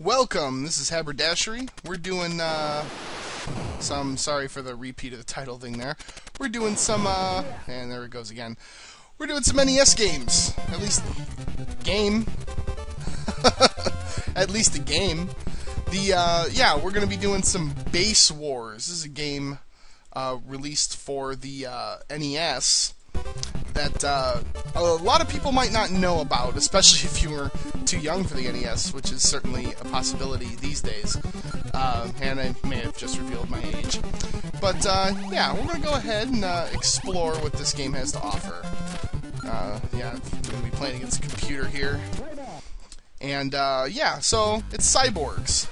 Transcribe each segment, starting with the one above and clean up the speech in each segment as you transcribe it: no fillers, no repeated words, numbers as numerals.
Welcome, this is Haberdashery. We're doing, sorry for the repeat of the title thing there. We're doing some, and there it goes again. We're doing some NES games. At least, game. At least a game. Yeah, we're gonna be doing some Basewars. This is a game, released for the, NES that a lot of people might not know about, especially if you were too young for the NES, which is certainly a possibility these days. And I may have just revealed my age. But yeah, we're going to go ahead and explore what this game has to offer. Yeah, I'm going to be playing against a computer here. And yeah, so it's cyborgs.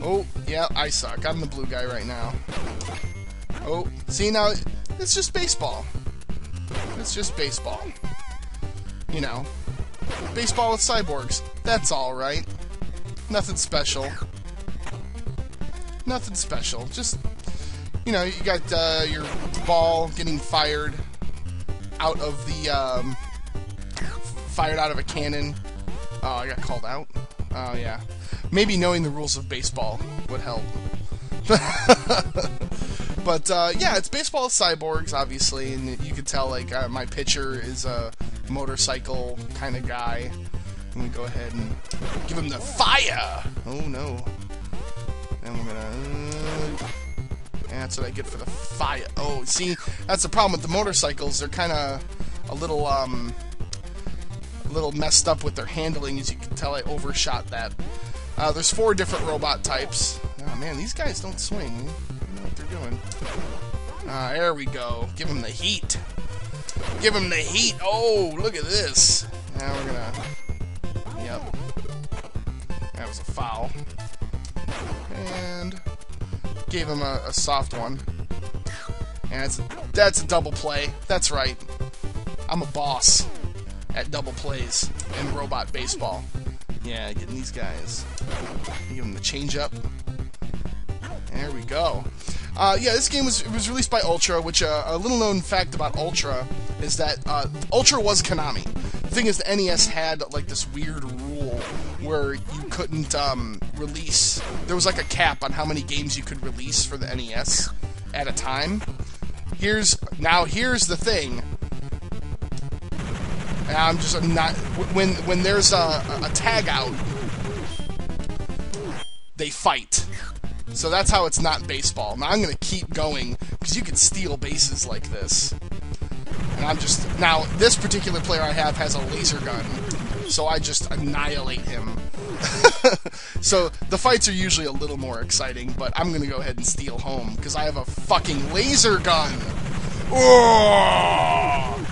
Oh, yeah, I suck. I'm the blue guy right now. Oh, see now, it's just baseball. It's just baseball. You know. Baseball with cyborgs. That's alright. Nothing special. Nothing special. Just, you know, you got your ball getting fired out of the, fired out of a cannon. Oh, I got called out? Oh, yeah. Maybe knowing the rules of baseball would help. But, yeah, it's baseball with cyborgs, obviously, and you can tell, like, my pitcher is a motorcycle kind of guy. I'm gonna go ahead and give him the fire! Oh, no. And we're gonna... that's what I get for the fire. Oh, see, that's the problem with the motorcycles. They're kind of a little messed up with their handling, as you can tell I overshot that. There's 4 different robot types. Oh, man, these guys don't swing. They're doing. There we go. Give him the heat. Give him the heat. Oh, look at this. Now we're gonna. Yep. That was a foul. And gave him a soft one. And that's a double play. That's right. I'm a boss at double plays in robot baseball. Yeah, getting these guys. Give him the changeup. There we go. Yeah, this game was released by Ultra, which a little known fact about Ultra is that Ultra was Konami. The thing is, the NES had like this weird rule where you couldn't release. There was like a cap on how many games you could release for the NES at a time. Here's the thing. I'm just not when there's a tag out, they fight. So that's how it's not baseball. Now I'm going to keep going, because you can steal bases like this. And I'm just... Now, this particular player I have has a laser gun, so I just annihilate him. So the fights are usually a little more exciting, but I'm going to go ahead and steal home, because I have a fucking laser gun! Oh!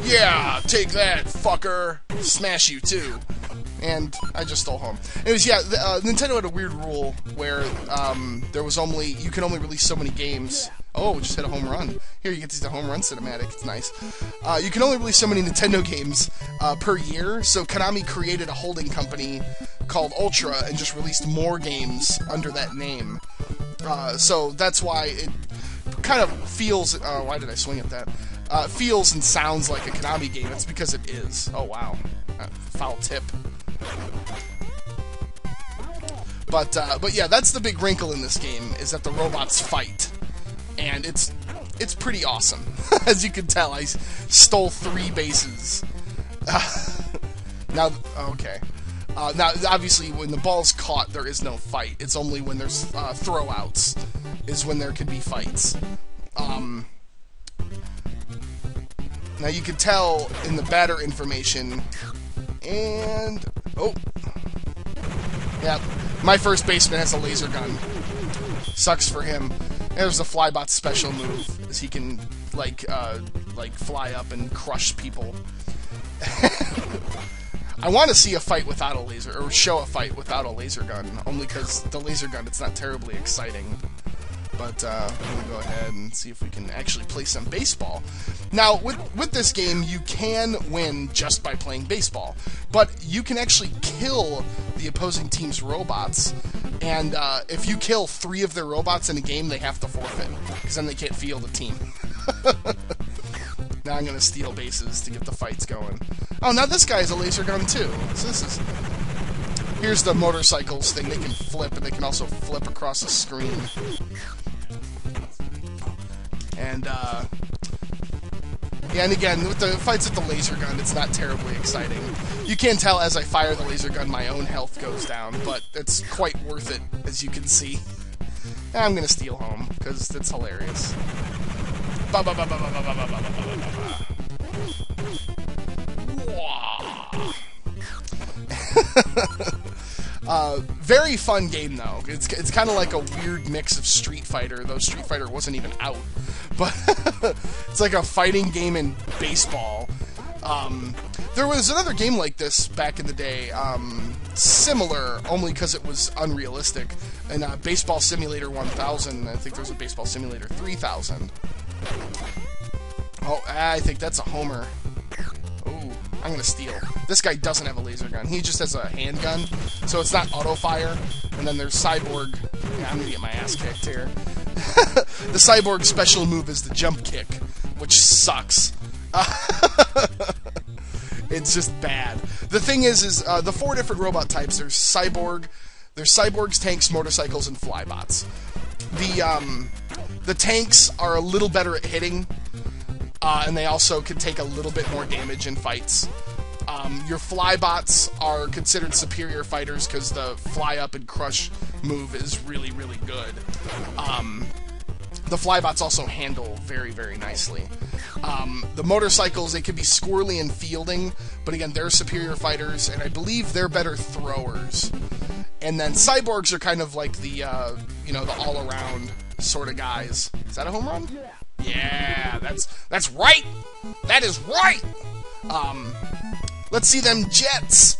Yeah, take that, fucker! Smash you, too. And I just stole home. Anyways, yeah, Nintendo had a weird rule where there was you could only release so many games. Oh, we just hit a home run. Here, you get to see the home run cinematic. It's nice. You can only release so many Nintendo games per year, so Konami created a holding company called Ultra and just released more games under that name. So that's why it kind of feels... why did I swing at that? Feels and sounds like a Konami game. It's because it is. Oh, wow. Foul tip. But yeah, that's the big wrinkle in this game, is that the robots fight. And it's pretty awesome. As you can tell, I stole 3 bases. Now, okay. Now, obviously, when the ball's caught, there is no fight. It's only when there's throwouts is when there could be fights. Now, you can tell in the batter information, and... Oh! Yeah, my first baseman has a laser gun. Sucks for him. There's the Flybot's special move, as he can, like fly up and crush people. I want to see a fight without a laser, or show a fight without a laser gun, only because the laser gun, it's not terribly exciting. But I'm going to go ahead and see if we can actually play some baseball. Now, with this game, you can win just by playing baseball. But you can actually kill the opposing team's robots. And if you kill 3 of their robots in a game, they have to forfeit. Because then they can't field a team. Now I'm going to steal bases to get the fights going. Oh, now this guy has a laser gun too. So this is... here's the motorcycles thing. They can flip, and they can also flip across the screen. And, yeah, and again, with the fights with the laser gun, it's not terribly exciting. You can tell as I fire the laser gun, my own health goes down, but it's quite worth it, as you can see. And I'm gonna steal home, because it's hilarious. Very fun game, though. It's kind of like a weird mix of Street Fighter, though Street Fighter wasn't even out. But it's like a fighting game in baseball. There was another game like this back in the day, similar, only because it was unrealistic, in Baseball Simulator 1000. I think there was a Baseball Simulator 3000. Oh, I think that's a homer. Ooh, I'm gonna steal. This guy doesn't have a laser gun. He just has a handgun, so it's not auto-fire. And then there's Cyborg. Yeah, I'm gonna get my ass kicked here. The Cyborg special move is the jump kick, which sucks. It's just bad. The thing is the 4 different robot types. There's cyborgs, tanks, motorcycles, and flybots. The tanks are a little better at hitting, and they also can take a little bit more damage in fights. Your flybots are considered superior fighters because the fly up and crush move is really, really good. The flybots also handle very, very nicely. The motorcycles, they can be squirrely in fielding, but again, they're superior fighters, and I believe they're better throwers. And then cyborgs are kind of like the, you know, the all-around sort of guys. Is that a home run? Yeah, that's right! That is right! Let's see them Jets!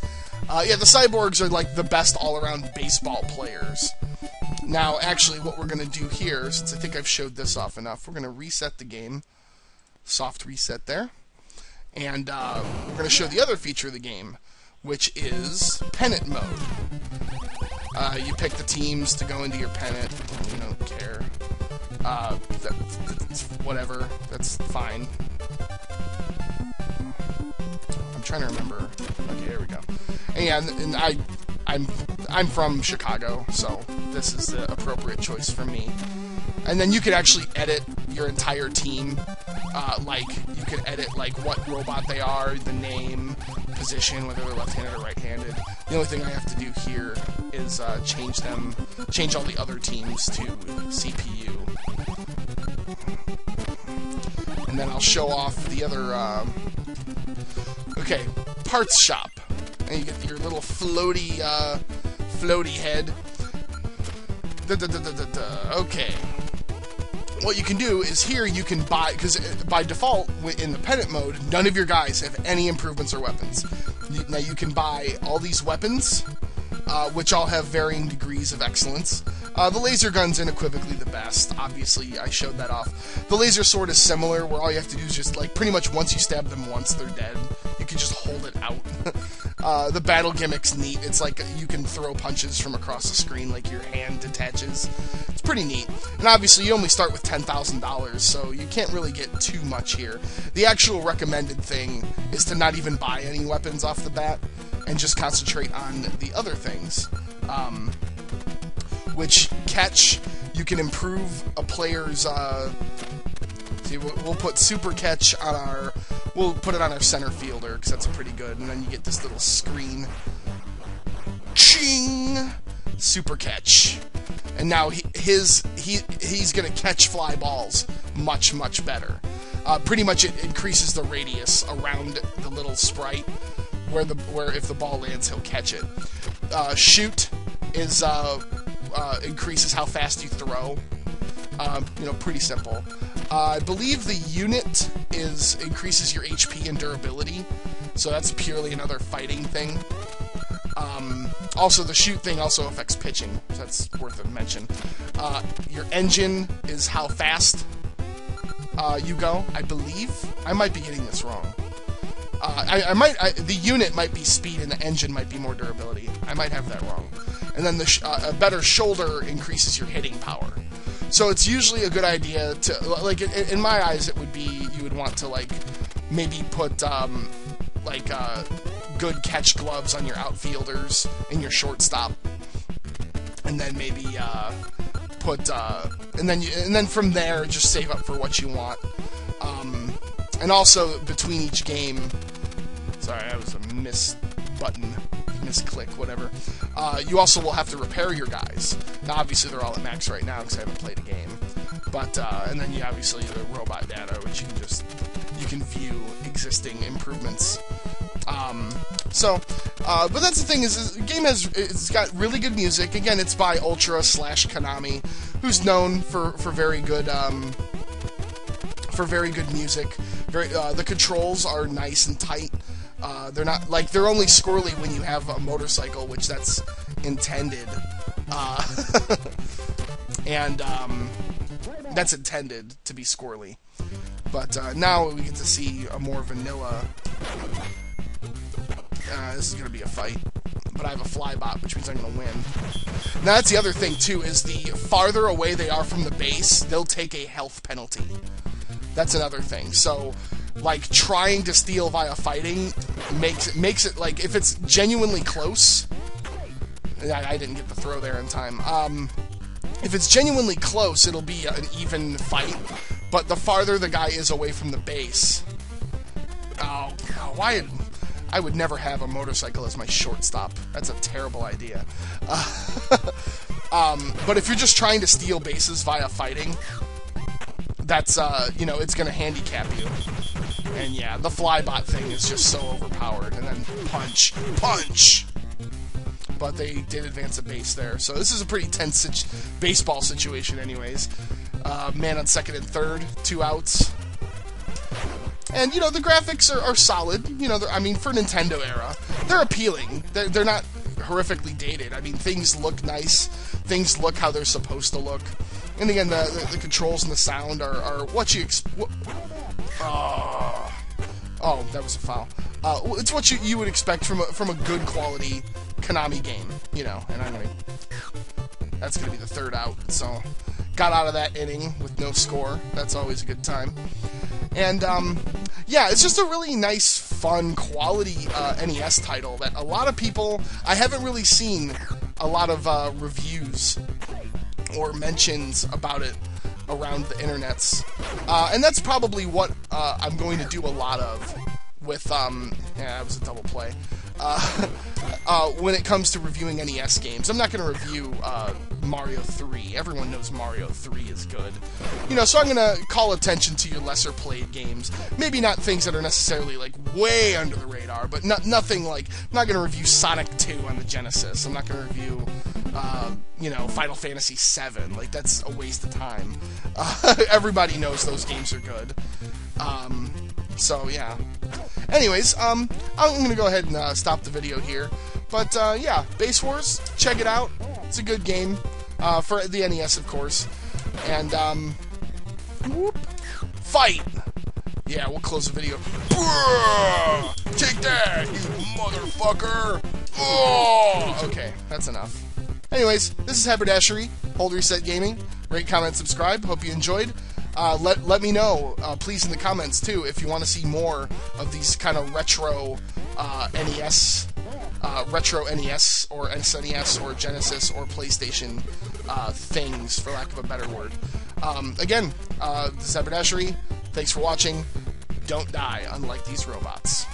Yeah, the cyborgs are like the best all-around baseball players. Now, actually, what we're going to do here, since I think I've showed this off enough, we're going to reset the game. Soft reset there. And we're going to show the other feature of the game, which is pennant mode. You pick the teams to go into your pennant. You don't care. Whatever. That's fine. I'm trying to remember. Okay, here we go. And I'm from Chicago, so this is the appropriate choice for me. And then you could actually edit your entire team. Like, you could edit, like, what robot they are, the name, position, whether they're left-handed or right-handed. The only thing I have to do here is change all the other teams to CPU. And then I'll show off the other, okay, parts shop. And you get your little floaty head. Okay. What you can do is here you can buy, because by default in the pennant mode, none of your guys have any improvements or weapons. Now you can buy all these weapons, which all have varying degrees of excellence. The laser gun's unequivocally the best. Obviously, I showed that off. The laser sword is similar, where all you have to do is just, like, pretty much once you stab them once, they're dead. You can just hold it out. The battle gimmick's neat. It's like you can throw punches from across the screen, like your hand detaches. It's pretty neat. And obviously, you only start with $10,000, so you can't really get too much here. The actual recommended thing is to not even buy any weapons off the bat, and just concentrate on the other things. Which catch, you can improve a player's, see, we'll put super catch on our, we'll put it on our center fielder, because that's pretty good, and then you get this little screen. Ching! Super catch. And now he's gonna catch fly balls much, much better. Pretty much it increases the radius around the little sprite, where if the ball lands, he'll catch it. Shoot is, increases how fast you throw. You know, pretty simple. I believe the unit increases your HP and durability, so that's purely another fighting thing. Also, the shoot thing also affects pitching, so that's worth a mention. Your engine is how fast you go, I believe. I might be getting this wrong. The unit might be speed and the engine might be more durability. I might have that wrong. And then a better shoulder increases your hitting power. So it's usually a good idea to, like, in my eyes, it would be, you would want to, like, maybe put, good catch gloves on your outfielders and your shortstop, and then maybe and then from there just save up for what you want. And also between each game, sorry, that was a misclick, whatever. You also will have to repair your guys. Now, obviously, they're all at max right now because I haven't played a game. But and then you obviously the robot data, which you can view existing improvements. But that's the thing is the game it's got really good music. Again, it's by Ultra/Konami, who's known for very good music. The controls are nice and tight. They're not like they're only squirrely when you have a motorcycle, which that's intended. And that's intended to be squirrely. But now we get to see a more vanilla. This is going to be a fight. But I have a flybot, which means I'm going to win. Now that's the other thing, too, is the farther away they are from the base, they'll take a health penalty. That's another thing. So, like, trying to steal via fighting makes it, like, if it's genuinely close... I didn't get the throw there in time. If it's genuinely close, it'll be an even fight. But the farther the guy is away from the base... Oh, why... I would never have a motorcycle as my shortstop. That's a terrible idea. But if you're just trying to steal bases via fighting, that's, you know, it's going to handicap you. And yeah, the flybot thing is just so overpowered. And then punch. But they did advance a base there. So this is a pretty tense baseball situation anyways. Man on second and third, 2 outs. And, you know, the graphics are solid. You know, I mean, for Nintendo era, they're appealing. They're not horrifically dated. I mean, things look nice. Things look how they're supposed to look. And again, the controls and the sound are what you oh, that was a foul. It's what you would expect from a good quality Konami game, you know. And that's gonna be the 3rd out. So, got out of that inning with no score. That's always a good time. And, yeah, it's just a really nice, fun, quality NES title that a lot of people... I haven't really seen a lot of reviews or mentions about it around the internets. And that's probably what I'm going to do a lot of with... yeah, that was a double play. When it comes to reviewing NES games. I'm not going to review Mario 3. Everyone knows Mario 3 is good. You know, so I'm going to call attention to your lesser played games. Maybe not things that are necessarily, like, way under the radar, but nothing like... I'm not going to review Sonic 2 on the Genesis. I'm not going to review, you know, Final Fantasy 7. Like, that's a waste of time. Everybody knows those games are good. So, yeah. Anyways, I'm going to go ahead and stop the video here. But, yeah, Basewars, check it out. It's a good game, for the NES, of course. And, whoop, fight! Yeah, we'll close the video. Take that, you motherfucker! Oh! Okay, that's enough. Anyways, this is Haberdashery, Hold Reset Gaming. Rate, comment, subscribe. Hope you enjoyed. Let me know, please, in the comments, too, if you want to see more of these kind of retro NES, or SNES, or Genesis, or PlayStation things, for lack of a better word. Again, this is Haberdashery. Thanks for watching. Don't die, unlike these robots.